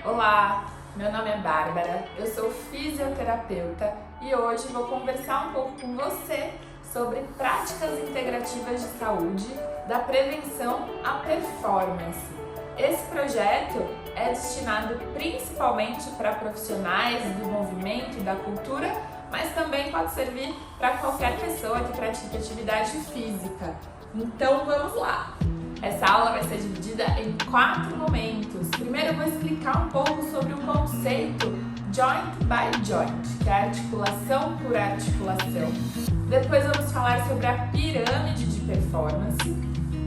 Olá, meu nome é Bárbara, eu sou fisioterapeuta e hoje vou conversar um pouco com você sobre práticas integrativas de saúde, da prevenção à performance. Esse projeto é destinado principalmente para profissionais do movimento e da cultura, mas também pode servir para qualquer pessoa que pratique atividade física. Então vamos lá! Essa aula vai ser dividida em 4 momentos. Primeiro eu vou explicar um pouco sobre o conceito Joint by Joint, que é a articulação por articulação. Depois vamos falar sobre a pirâmide de performance.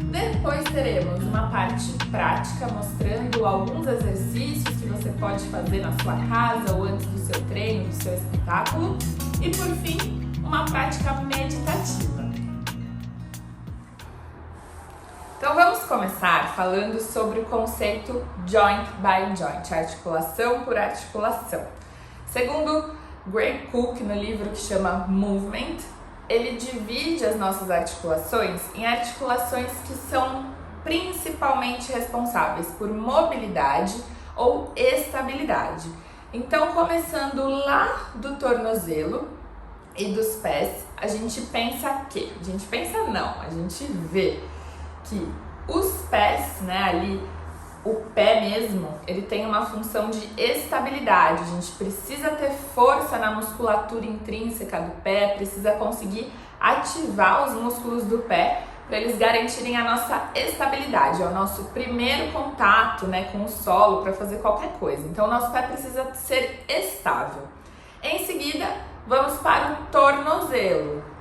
Depois teremos uma parte prática mostrando alguns exercícios que você pode fazer na sua casa ou antes do seu treino, do seu espetáculo. E por fim, uma prática meditativa. Então vamos começar falando sobre o conceito Joint by Joint, articulação por articulação. Segundo Greg Cook, no livro que chama Movement, ele divide as nossas articulações em articulações que são principalmente responsáveis por mobilidade ou estabilidade. Então, começando lá do tornozelo e dos pés, a gente pensa a gente vê que os pés, ali, o pé mesmo, ele tem uma função de estabilidade. A gente precisa ter força na musculatura intrínseca do pé, precisa conseguir ativar os músculos do pé para eles garantirem a nossa estabilidade. É o nosso primeiro contato, com o solo para fazer qualquer coisa. Então, o nosso pé precisa ser estável. Em seguida, vamos para o tornozelo.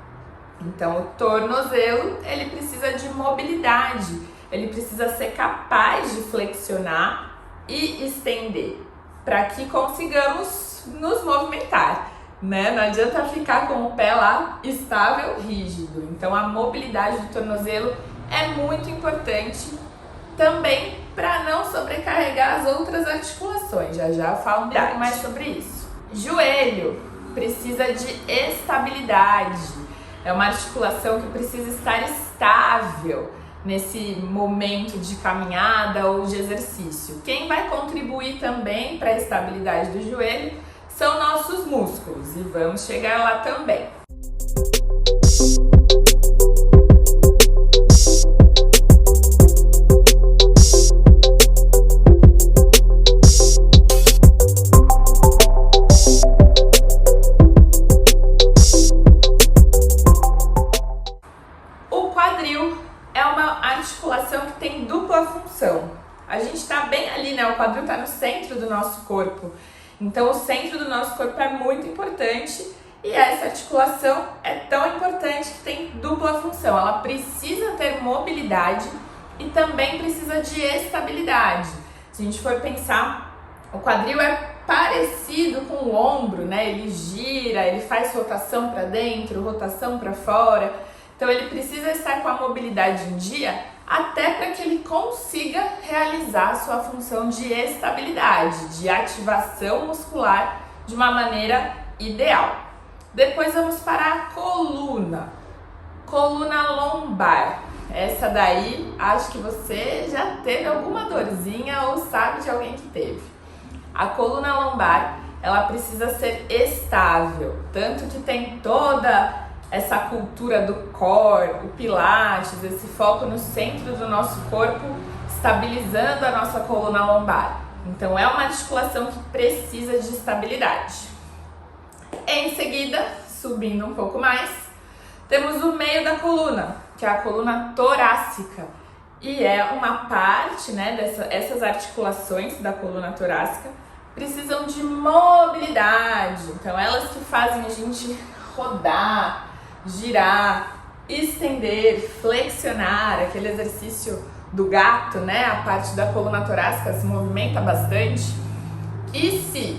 Então, o tornozelo, ele precisa de mobilidade, ele precisa ser capaz de flexionar e estender para que consigamos nos movimentar, Não adianta ficar com o pé lá estável, rígido. Então, a mobilidade do tornozelo é muito importante também para não sobrecarregar as outras articulações. Já eu falo um pouco mais sobre isso. Joelho precisa de estabilidade. É uma articulação que precisa estar estável nesse momento de caminhada ou de exercício. Quem vai contribuir também para a estabilidade do joelho são nossos músculos e vamos chegar lá também. Articulação que tem dupla função. A gente está bem ali, o quadril está no centro do nosso corpo. Então, o centro do nosso corpo é muito importante e essa articulação é tão importante que tem dupla função. Ela precisa ter mobilidade e também precisa de estabilidade. Se a gente for pensar, o quadril é parecido com o ombro, Ele gira, ele faz rotação para dentro, rotação para fora. Então, ele precisa estar com a mobilidade em dia até para que ele consiga realizar a sua função de estabilidade, de ativação muscular de uma maneira ideal. Depois vamos para a coluna. Coluna lombar. Essa daí, acho que você já teve alguma dorzinha ou sabe de alguém que teve. A coluna lombar, ela precisa ser estável, tanto que tem toda essa cultura do core, o pilates, esse foco no centro do nosso corpo, estabilizando a nossa coluna lombar. Então, é uma articulação que precisa de estabilidade. Em seguida, subindo um pouco mais, temos o meio da coluna, que é a coluna torácica. E é uma parte, essas articulações da coluna torácica precisam de mobilidade. Então, elas que fazem a gente rodar, girar, estender, flexionar, aquele exercício do gato, a parte da coluna torácica se movimenta bastante. E se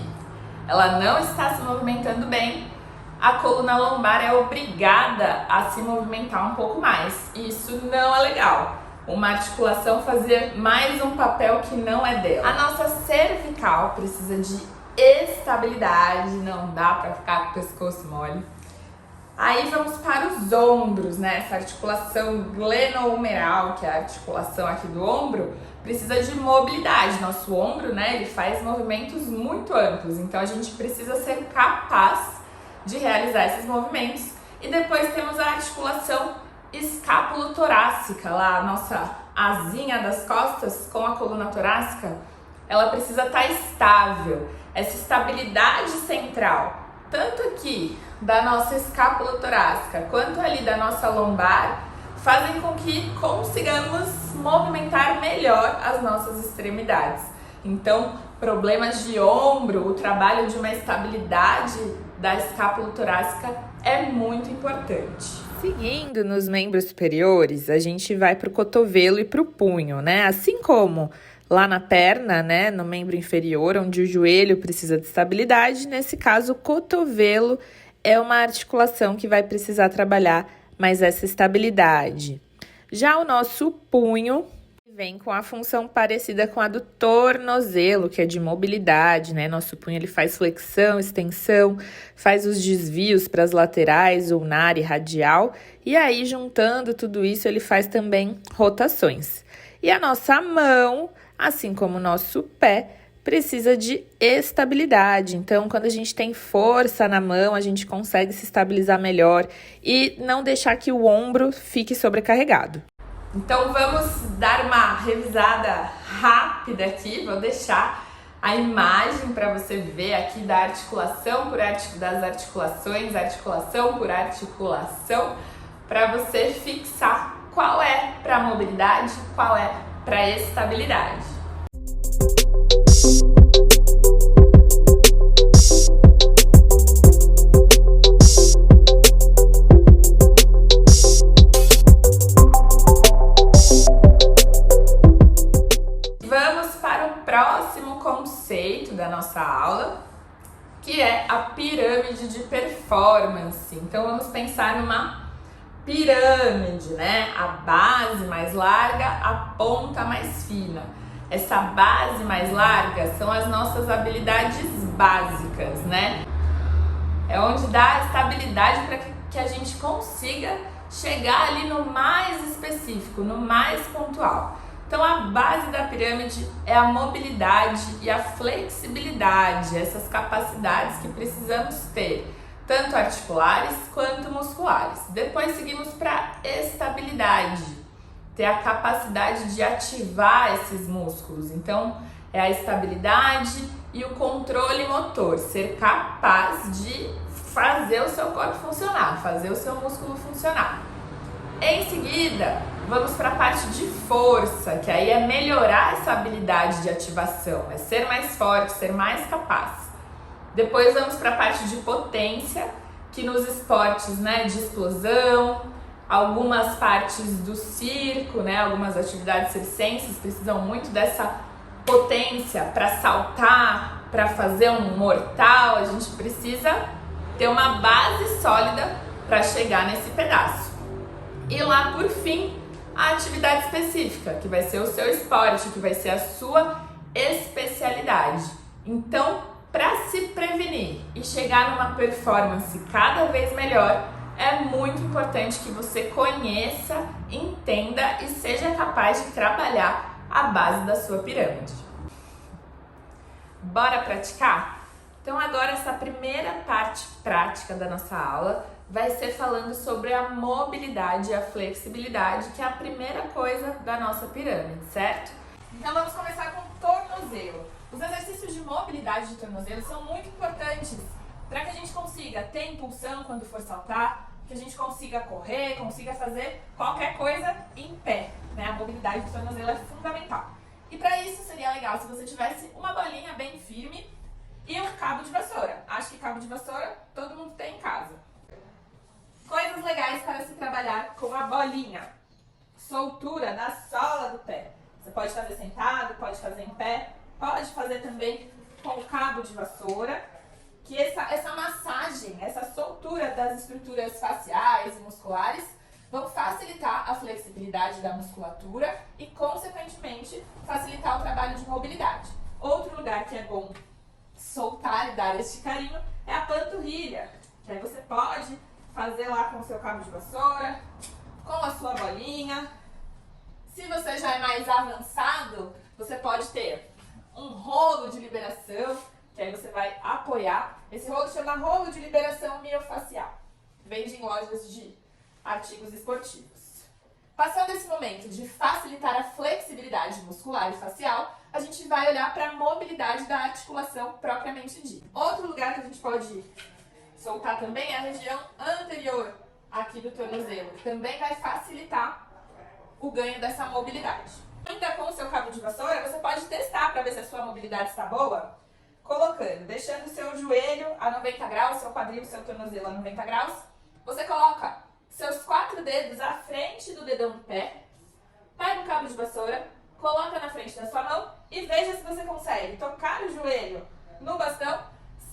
ela não está se movimentando bem, a coluna lombar é obrigada a se movimentar um pouco mais. E isso não é legal. Uma articulação fazer mais um papel que não é dela. A nossa cervical precisa de estabilidade, não dá para ficar com o pescoço mole. Aí vamos para os ombros, né? Essa articulação glenohumeral, que é a articulação aqui do ombro, precisa de mobilidade. Nosso ombro, né, ele faz movimentos muito amplos, então a gente precisa ser capaz de realizar esses movimentos. E depois temos a articulação escápulo-torácica, lá a nossa asinha das costas com a coluna torácica, ela precisa estar estável. Essa estabilidade central, tanto aqui da nossa escápula torácica quanto ali da nossa lombar, fazem com que consigamos movimentar melhor as nossas extremidades. Então, problemas de ombro, o trabalho de uma estabilidade da escápula torácica é muito importante. Seguindo nos membros superiores, a gente vai para o cotovelo e para o punho, né? Assim como lá na perna, né, no membro inferior, onde o joelho precisa de estabilidade, nesse caso o cotovelo é uma articulação que vai precisar trabalhar mais essa estabilidade. Já o nosso punho vem com a função parecida com a do tornozelo, que é de mobilidade, né? Nosso punho ele faz flexão, extensão, faz os desvios para as laterais, ulnar e radial, e aí juntando tudo isso ele faz também rotações. E a nossa mão, assim como o nosso pé, precisa de estabilidade. Então, quando a gente tem força na mão, a gente consegue se estabilizar melhor e não deixar que o ombro fique sobrecarregado. Então, vamos dar uma revisada rápida aqui. Vou deixar a imagem para você ver aqui da articulação das articulações, articulação por articulação, para você fixar qual é para mobilidade, qual é para estabilidade. Vamos para o próximo conceito da nossa aula, que é a pirâmide de performance. Então vamos pensar numa pirâmide, né? A base mais larga, a ponta mais fina. Essa base mais larga são as nossas habilidades básicas, né? É onde dá a estabilidade para que a gente consiga chegar ali no mais específico, no mais pontual. Então a base da pirâmide é a mobilidade e a flexibilidade, essas capacidades que precisamos ter, tanto articulares quanto musculares. Depois seguimos para estabilidade, ter a capacidade de ativar esses músculos. Então é a estabilidade e o controle motor, ser capaz de fazer o seu corpo funcionar, fazer o seu músculo funcionar. Em seguida, vamos para a parte de força, que aí é melhorar essa habilidade de ativação, é ser mais forte, ser mais capaz. Depois vamos para a parte de potência, que nos esportes, né, de explosão, algumas partes do circo, né, algumas atividades circenses precisam muito dessa potência para saltar, para fazer um mortal. A gente precisa ter uma base sólida para chegar nesse pedaço. E lá, por fim, a atividade específica, que vai ser o seu esporte, que vai ser a sua especialidade. Então, para se prevenir e chegar numa performance cada vez melhor, é muito importante que você conheça, entenda e seja capaz de trabalhar a base da sua pirâmide. Bora praticar? Então agora essa primeira parte prática da nossa aula vai ser falando sobre a mobilidade e a flexibilidade, que é a primeira coisa da nossa pirâmide, certo? Então vamos começar com o tornozelo. Os exercícios de mobilidade de tornozelo são muito importantes para que a gente consiga ter impulsão quando for saltar, que a gente consiga correr, consiga fazer qualquer coisa em pé, né? A mobilidade do tornozelo é fundamental. E para isso seria legal se você tivesse uma bolinha bem firme e um cabo de vassoura. Acho que cabo de vassoura todo mundo tem em casa. Coisas legais para se trabalhar com a bolinha. Soltura na sola do pé. Você pode fazer sentado, pode fazer em pé, pode fazer também com o cabo de vassoura, que essa massagem, essa soltura das estruturas faciais e musculares vão facilitar a flexibilidade da musculatura e, consequentemente, facilitar o trabalho de mobilidade. Outro lugar que é bom soltar e dar este carinho é a panturrilha, que aí você pode fazer lá com o seu cabo de vassoura, com a sua bolinha. Se você já é mais avançado, você pode ter um rolo de liberação, que aí você vai apoiar. Esse rolo chama rolo de liberação miofacial. Vende em lojas de artigos esportivos. Passando esse momento de facilitar a flexibilidade muscular e facial, a gente vai olhar para a mobilidade da articulação propriamente dita. Outro lugar que a gente pode soltar também é a região anterior aqui do tornozelo. Também vai facilitar o ganho dessa mobilidade. Ainda com o seu cabo de vassoura, você pode testar para ver se a sua mobilidade está boa, deixando o seu joelho a 90 graus, seu quadril, seu tornozelo a 90 graus. Você coloca seus 4 dedos à frente do dedão do pé, pega o cabo de vassoura, coloca na frente da sua mão e veja se você consegue tocar o joelho no bastão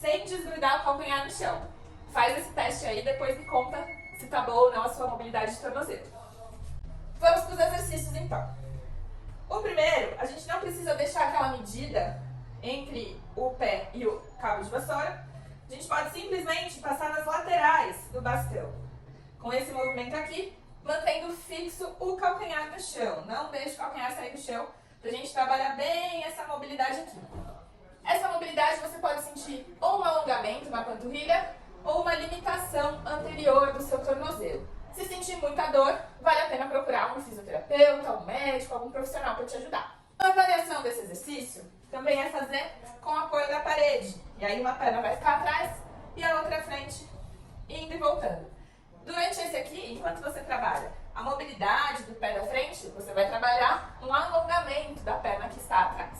sem desgrudar o calcanhar no chão. Faz esse teste aí, depois me conta se tá boa ou não a sua mobilidade de tornozelo. Vamos para os exercícios então. O primeiro, a gente não precisa deixar aquela medida entre o pé e o cabo de vassoura. A gente pode simplesmente passar nas laterais do bastão. Com esse movimento aqui, mantendo fixo o calcanhar no chão. Não deixe o calcanhar sair do chão, para a gente trabalhar bem essa mobilidade aqui. Essa mobilidade você pode sentir ou um alongamento na panturrilha ou uma limitação anterior do seu tornozelo. Se sentir muita dor, vale a pena procurar um fisioterapeuta, um médico, algum profissional para te ajudar. A variação desse exercício também é fazer com o apoio da parede. E aí uma perna vai ficar atrás e a outra à frente, indo e voltando. Durante esse aqui, enquanto você trabalha a mobilidade do pé da frente, você vai trabalhar um alongamento da perna que está atrás.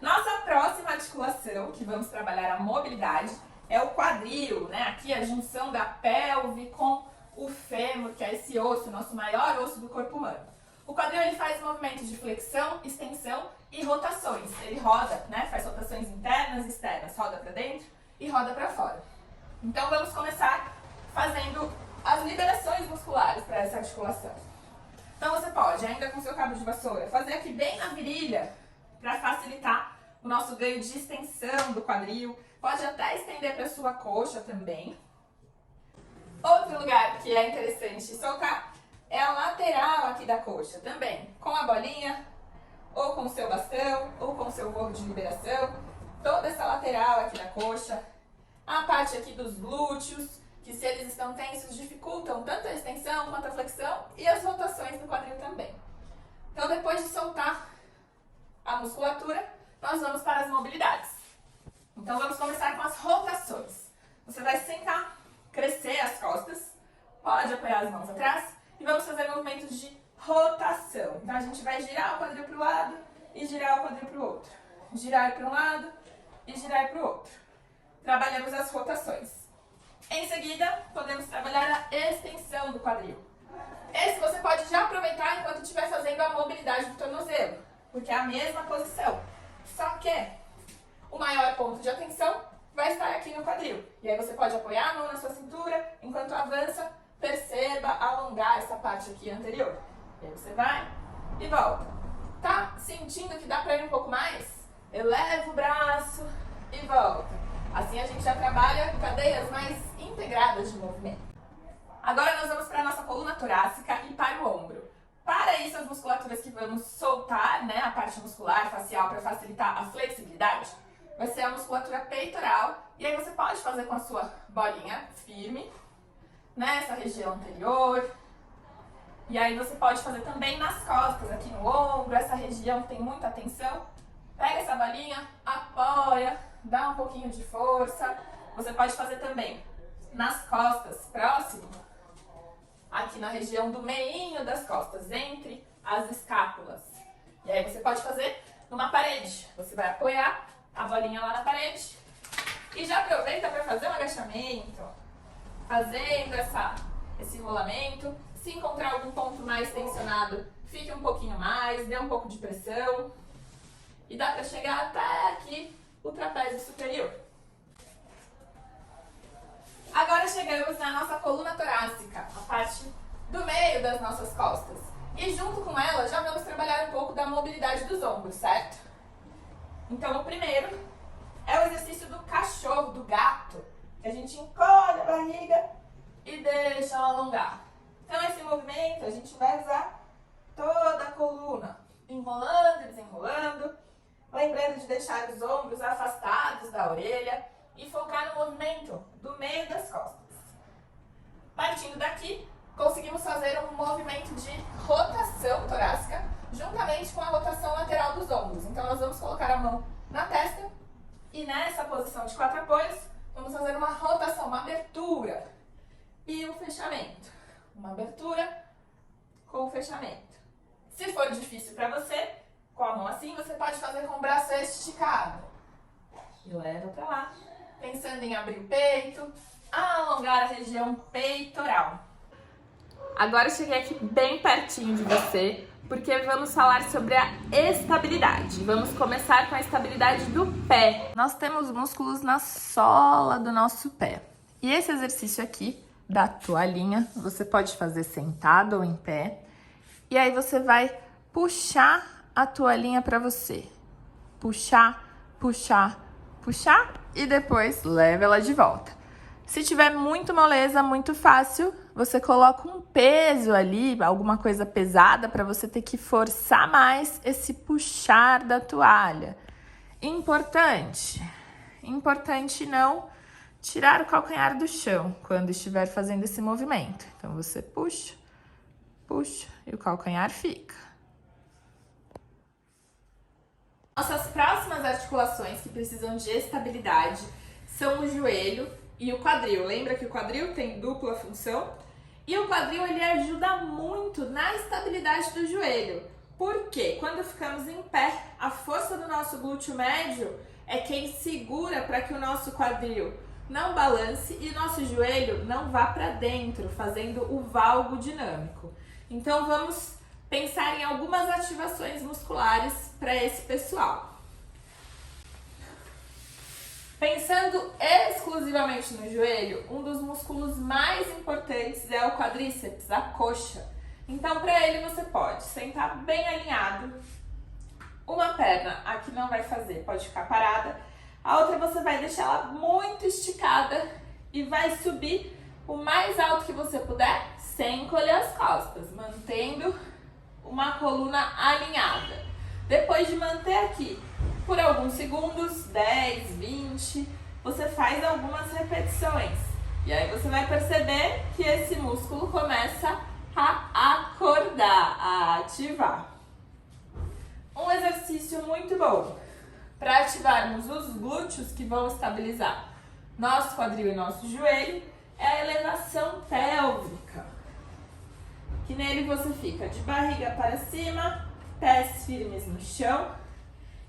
Nossa próxima articulação, que vamos trabalhar a mobilidade, é o quadril, né? Aqui a junção da pelve com o fêmur, que é esse osso, nosso maior osso do corpo humano. O quadril ele faz movimentos de flexão, extensão e rotações. Ele roda, né? Faz rotações internas e externas, roda para dentro e roda para fora. Então vamos começar fazendo as liberações musculares para essa articulação. Então você pode, ainda com seu cabo de vassoura, fazer aqui bem na virilha para facilitar o nosso ganho de extensão do quadril. Pode até estender para sua coxa também. Outro lugar que é interessante soltar é a lateral aqui da coxa também, com a bolinha, ou com o seu bastão, ou com o seu gorro de liberação. Toda essa lateral aqui da coxa. A parte aqui dos glúteos, que se eles estão tensos, dificultam tanto a extensão quanto a flexão e as rotações do quadril também. Então, depois de soltar a musculatura, nós vamos para as mobilidades. Então, vamos começar com as rotações. Você vai sentar, crescer as costas, pode apoiar as mãos atrás e vamos fazer movimentos de rotação. Então, a gente vai girar o quadril para o lado e girar o quadril para o outro. Girar para um lado e girar para o outro. Trabalhamos as rotações. Em seguida, podemos trabalhar a extensão do quadril. Esse você pode já aproveitar enquanto estiver fazendo a mobilidade do tornozelo, porque é a mesma posição. Só que o maior ponto de atenção vai estar aqui no quadril. E aí você pode apoiar a mão na sua cintura, enquanto avança, perceba alongar essa parte aqui anterior. E aí você vai e volta. Tá sentindo que dá para ir um pouco mais? Eleva o braço e volta. Assim a gente já trabalha cadeias mais integradas de movimento. Agora nós vamos para a nossa coluna torácica e para o ombro. Para isso, as musculaturas que vamos soltar, né, a parte muscular facial para facilitar a flexibilidade, vai ser a musculatura peitoral. E aí você pode fazer com a sua bolinha firme, nessa região anterior. E aí você pode fazer também nas costas, aqui no ombro, essa região que tem muita tensão. Pega essa bolinha, apoia, dá um pouquinho de força. Você pode fazer também nas costas, próximo, aqui na região do meinho das costas, entre as escápulas. E aí você pode fazer numa parede. Você vai apoiar a bolinha lá na parede e já aproveita para fazer um agachamento, fazendo esse rolamento. Se encontrar algum ponto mais tensionado, fique um pouquinho mais, dê um pouco de pressão. E dá para chegar até aqui o trapézio superior. Agora chegamos na nossa coluna torácica, a parte do meio das nossas costas. E junto com ela já vamos trabalhar um pouco da mobilidade dos ombros, certo? Então o primeiro é o exercício do cachorro, do gato, A gente encolhe a barriga e deixa ela alongar. Então esse movimento a gente vai usar toda a coluna, enrolando e desenrolando, lembrando de deixar os ombros afastados da orelha e focar no movimento do meio das costas. Partindo daqui, conseguimos fazer um movimento de rotação torácica juntamente com a rotação lateral dos ombros. Então nós vamos colocar a mão na testa e nessa posição de 4 apoios, vamos fazer uma rotação, uma abertura e um fechamento. Uma abertura com o fechamento. Se for difícil para você, com a mão assim, você pode fazer com o braço esticado. E leva para lá, pensando em abrir o peito, alongar a região peitoral. Agora eu cheguei aqui bem pertinho de você, porque vamos falar sobre a estabilidade. Vamos começar com a estabilidade do pé. Nós temos músculos na sola do nosso pé. E esse exercício aqui, da toalhinha, você pode fazer sentado ou em pé. E aí você vai puxar a toalhinha para você. Puxar, puxar, puxar e depois leva ela de volta. Se tiver muito moleza, muito fácil, você coloca um peso ali, alguma coisa pesada para você ter que forçar mais esse puxar da toalha. Importante não tirar o calcanhar do chão quando estiver fazendo esse movimento. Então você puxa, puxa e o calcanhar fica. Nossas próximas articulações que precisam de estabilidade são o joelho e o quadril. Lembra que o quadril tem dupla função? E o quadril ele ajuda muito na estabilidade do joelho. Porque quando ficamos em pé, a força do nosso glúteo médio é quem segura para que o nosso quadril não balance e nosso joelho não vá para dentro, fazendo o valgo dinâmico. Então vamos pensar em algumas ativações musculares para esse pessoal. Pensando exclusivamente no joelho, um dos músculos mais importantes é o quadríceps, a coxa. Então, para ele, você pode sentar bem alinhado. Uma perna aqui não vai fazer, pode ficar parada. A outra você vai deixar ela muito esticada e vai subir o mais alto que você puder, sem encolher as costas, mantendo uma coluna alinhada. Depois de manter aqui por alguns segundos, 10, 20, você faz algumas repetições. E aí você vai perceber que esse músculo começa a acordar, a ativar. Um exercício muito bom para ativarmos os glúteos que vão estabilizar nosso quadril e nosso joelho é a elevação pélvica. Que nele você fica de barriga para cima, pés firmes no chão.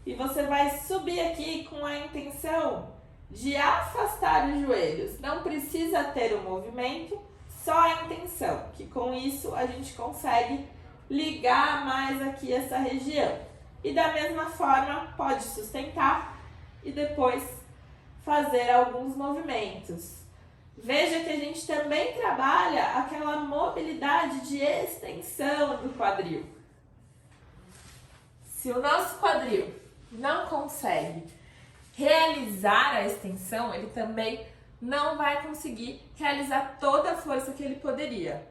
E você vai subir aqui com a intenção de afastar os joelhos. Não precisa ter o movimento, só a intenção, que com isso a gente consegue ligar mais aqui essa região. E da mesma forma, pode sustentar e depois fazer alguns movimentos. Veja que a gente também trabalha aquela mobilidade de extensão do quadril. Se o nosso quadril não consegue realizar a extensão, ele também não vai conseguir realizar toda a força que ele poderia.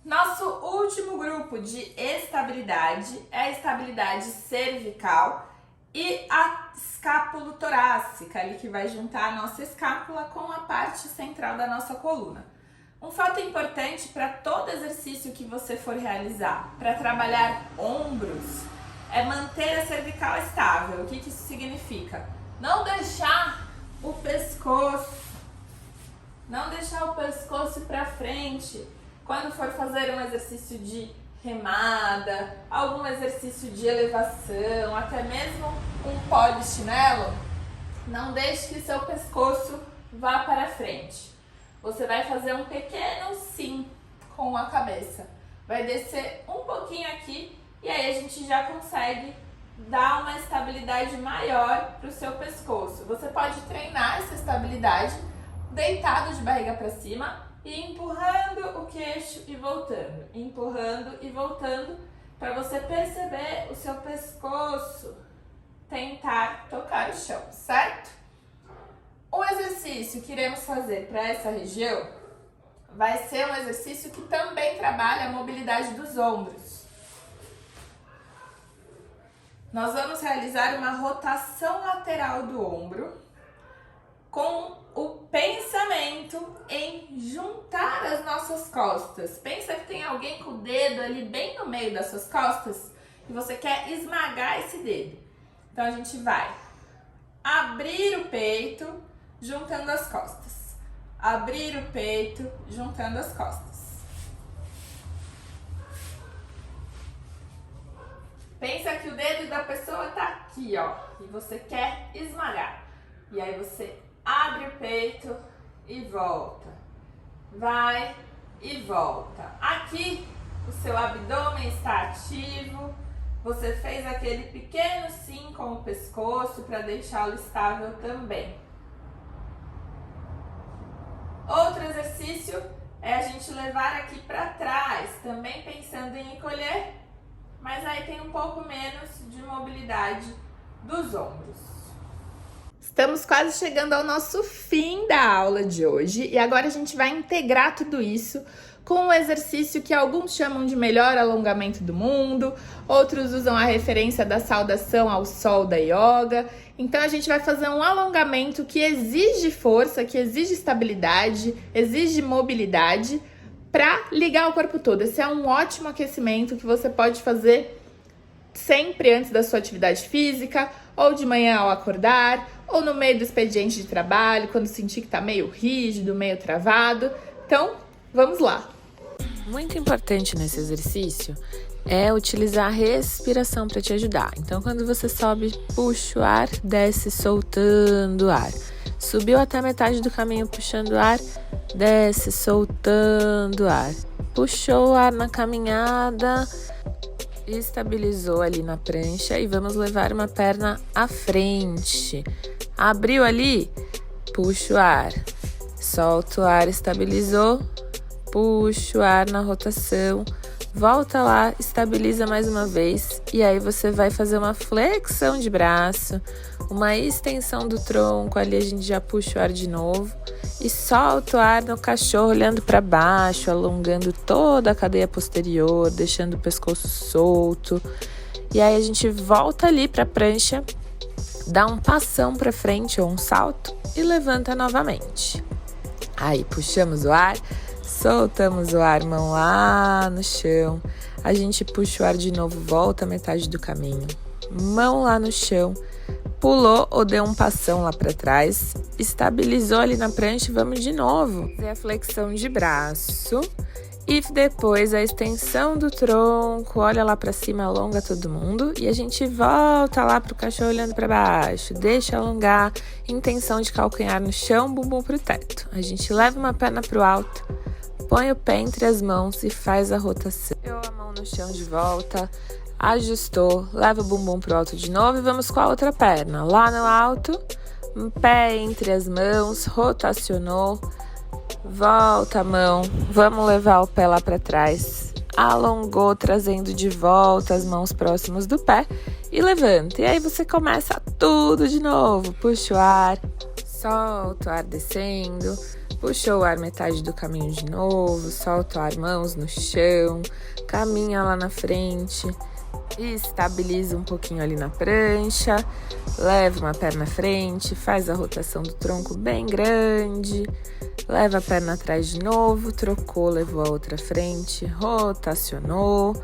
Nosso último grupo de estabilidade é a estabilidade cervical e a escápulo-torácica, ali que vai juntar a nossa escápula com a parte central da nossa coluna. Um fato importante para todo exercício que você for realizar, para trabalhar ombros, é manter a cervical estável. O que isso significa? Não deixar o pescoço para frente. Quando for fazer um exercício de remada, algum exercício de elevação, até mesmo um polichinelo, não deixe que seu pescoço vá para frente. Você vai fazer um pequeno sim com a cabeça. Vai descer um pouquinho aqui e aí a gente já consegue dar uma estabilidade maior para o seu pescoço. Você pode treinar essa estabilidade deitado de barriga para cima e empurrando o queixo e voltando, empurrando e voltando, para você perceber o seu pescoço tentar tocar o chão, certo? O exercício que iremos fazer para essa região vai ser um exercício que também trabalha a mobilidade dos ombros. Nós vamos realizar uma rotação lateral do ombro com o pensamento em juntar as nossas costas. Pensa que tem alguém com o dedo ali bem no meio das suas costas e você quer esmagar esse dedo. Então a gente vai abrir o peito, juntando as costas. Abrir o peito, juntando as costas. Pensa que o dedo da pessoa tá aqui, ó, e você quer esmagar. E aí você abre o peito e volta. Vai e volta. Aqui o seu abdômen está ativo. Você fez aquele pequeno sim com o pescoço para deixá-lo estável também. Outro exercício é a gente levar aqui para trás, também pensando em encolher, mas aí tem um pouco menos de mobilidade dos ombros. Estamos quase chegando ao nosso fim da aula de hoje e agora a gente vai integrar tudo isso com um exercício que alguns chamam de melhor alongamento do mundo, outros usam a referência da saudação ao sol da yoga. Então a gente vai fazer um alongamento que exige força, que exige estabilidade, exige mobilidade para ligar o corpo todo. Esse é um ótimo aquecimento que você pode fazer sempre antes da sua atividade física, ou de manhã ao acordar, ou no meio do expediente de trabalho, quando sentir que está meio rígido, meio travado. Então, vamos lá! Muito importante nesse exercício é utilizar a respiração para te ajudar. Então, quando você sobe, puxa o ar, desce soltando o ar. Subiu até metade do caminho puxando o ar, desce soltando o ar. Puxou o ar na caminhada, estabilizou ali na prancha e vamos levar uma perna à frente. Abriu ali, puxa o ar, solta o ar, estabilizou. Puxa o ar na rotação, volta lá, estabiliza mais uma vez e aí você vai fazer uma flexão de braço, uma extensão do tronco, ali a gente já puxa o ar de novo e solta o ar no cachorro olhando para baixo, alongando toda a cadeia posterior, deixando o pescoço solto. E aí a gente volta ali para a prancha, dá um passão para frente ou um salto e levanta novamente. Aí puxamos o ar. Soltamos o ar, mão lá no chão. A gente puxa o ar de novo, volta a metade do caminho. Mão lá no chão. Pulou ou deu um passão lá para trás. Estabilizou ali na prancha e vamos de novo. Fazer a flexão de braço. E depois a extensão do tronco. Olha lá para cima, alonga todo mundo. E a gente volta lá pro cachorro olhando para baixo. Deixa alongar. Intenção de calcanhar no chão, bumbum pro teto. A gente leva uma perna pro alto. Põe o pé entre as mãos e faz a rotação. Eu a mão no chão de volta, ajustou, leva o bumbum pro alto de novo e vamos com a outra perna. Lá no alto, um pé entre as mãos, rotacionou, volta a mão, vamos levar o pé lá para trás. Alongou, trazendo de volta as mãos próximas do pé e levanta. E aí você começa tudo de novo, puxa o ar, solta o ar descendo. Puxou o ar metade do caminho de novo, solta o ar, mãos no chão, caminha lá na frente, estabiliza um pouquinho ali na prancha, leva uma perna à frente, faz a rotação do tronco bem grande, leva a perna atrás de novo, trocou, levou a outra frente, rotacionou,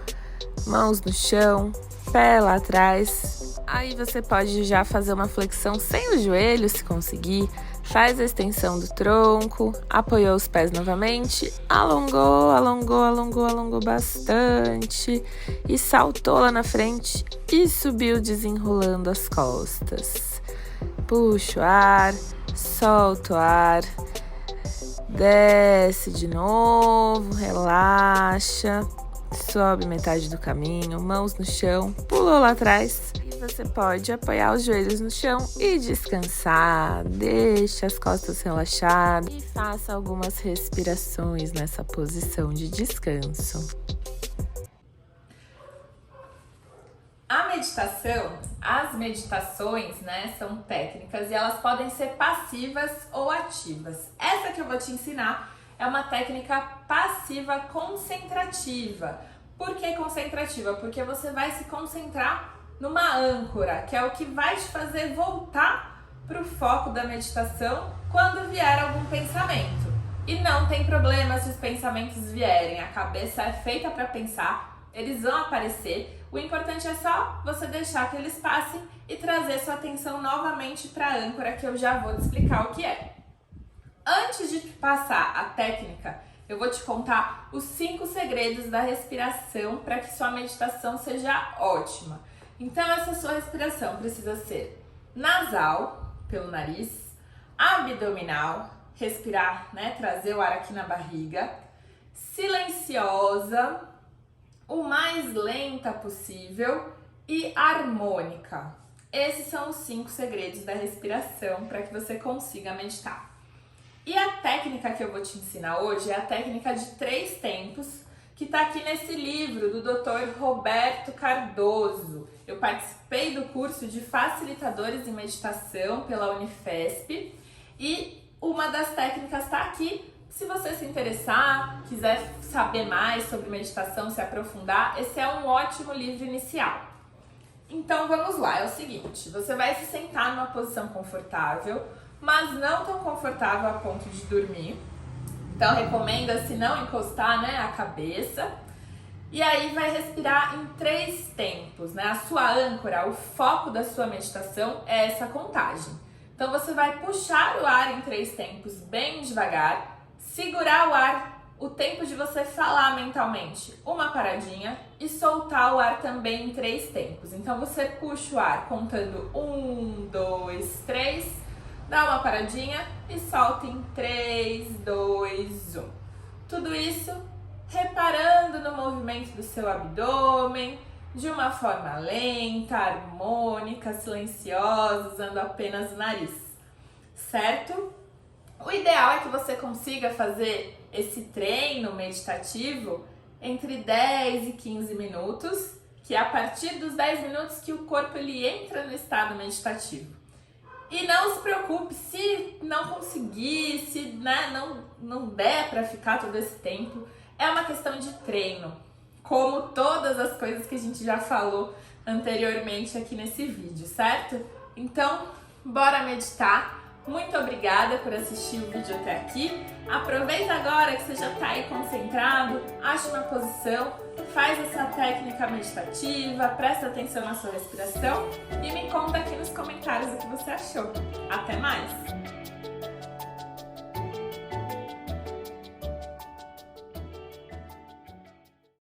mãos no chão, pé lá atrás. Aí você pode já fazer uma flexão sem os joelhos, se conseguir. Faz a extensão do tronco, apoiou os pés novamente, alongou, alongou, alongou, alongou bastante e saltou lá na frente e subiu desenrolando as costas. Puxa o ar, solta o ar, desce de novo, relaxa, sobe metade do caminho, mãos no chão, pulou lá atrás. Você pode apoiar os joelhos no chão e descansar. Deixe as costas relaxadas e faça algumas respirações nessa posição de descanso. A meditação, as meditações, né, são técnicas e elas podem ser passivas ou ativas. Essa que eu vou te ensinar é uma técnica passiva concentrativa. Por que concentrativa? Porque você vai se concentrar numa âncora, que é o que vai te fazer voltar para o foco da meditação quando vier algum pensamento. E não tem problema se os pensamentos vierem, a cabeça é feita para pensar. Eles vão aparecer, o importante é só você deixar que eles passem e trazer sua atenção novamente para a âncora, que eu já vou te explicar o que é. Antes de passar a técnica, eu vou te contar os 5 segredos da respiração para que sua meditação seja ótima. Então, essa sua respiração precisa ser nasal, pelo nariz, abdominal, respirar, né, trazer o ar aqui na barriga, silenciosa, o mais lenta possível e harmônica. Esses são os 5 segredos da respiração para que você consiga meditar. E a técnica que eu vou te ensinar hoje é a técnica de 3 tempos, que está aqui nesse livro do Dr. Roberto Cardoso. Eu participei do curso de facilitadores em meditação pela Unifesp e uma das técnicas está aqui. Se você se interessar, quiser saber mais sobre meditação, se aprofundar, esse é um ótimo livro inicial. Então vamos lá, é o seguinte, você vai se sentar numa posição confortável, mas não tão confortável a ponto de dormir. Então recomenda-se não encostar, né, a cabeça. E aí vai respirar em 3 tempos, né? A sua âncora, o foco da sua meditação é essa contagem. Então você vai puxar o ar em 3 tempos bem devagar, segurar o ar, o tempo de você falar mentalmente uma paradinha e soltar o ar também em 3 tempos. Então você puxa o ar contando 1, 2, 3, dá uma paradinha e solta em 3, 2, 1. Tudo isso reparando no movimento do seu abdômen, de uma forma lenta, harmônica, silenciosa, usando apenas o nariz, certo? O ideal é que você consiga fazer esse treino meditativo entre 10 e 15 minutos, que é a partir dos 10 minutos que o corpo ele entra no estado meditativo. E não se preocupe se não conseguir, se, né, não der para ficar todo esse tempo, é uma questão de treino, como todas as coisas que a gente já falou anteriormente aqui nesse vídeo, certo? Então, bora meditar. Muito obrigada por assistir o vídeo até aqui. Aproveita agora que você já está aí concentrado, acha uma posição, faz essa técnica meditativa, presta atenção na sua respiração e me conta aqui nos comentários o que você achou. Até mais!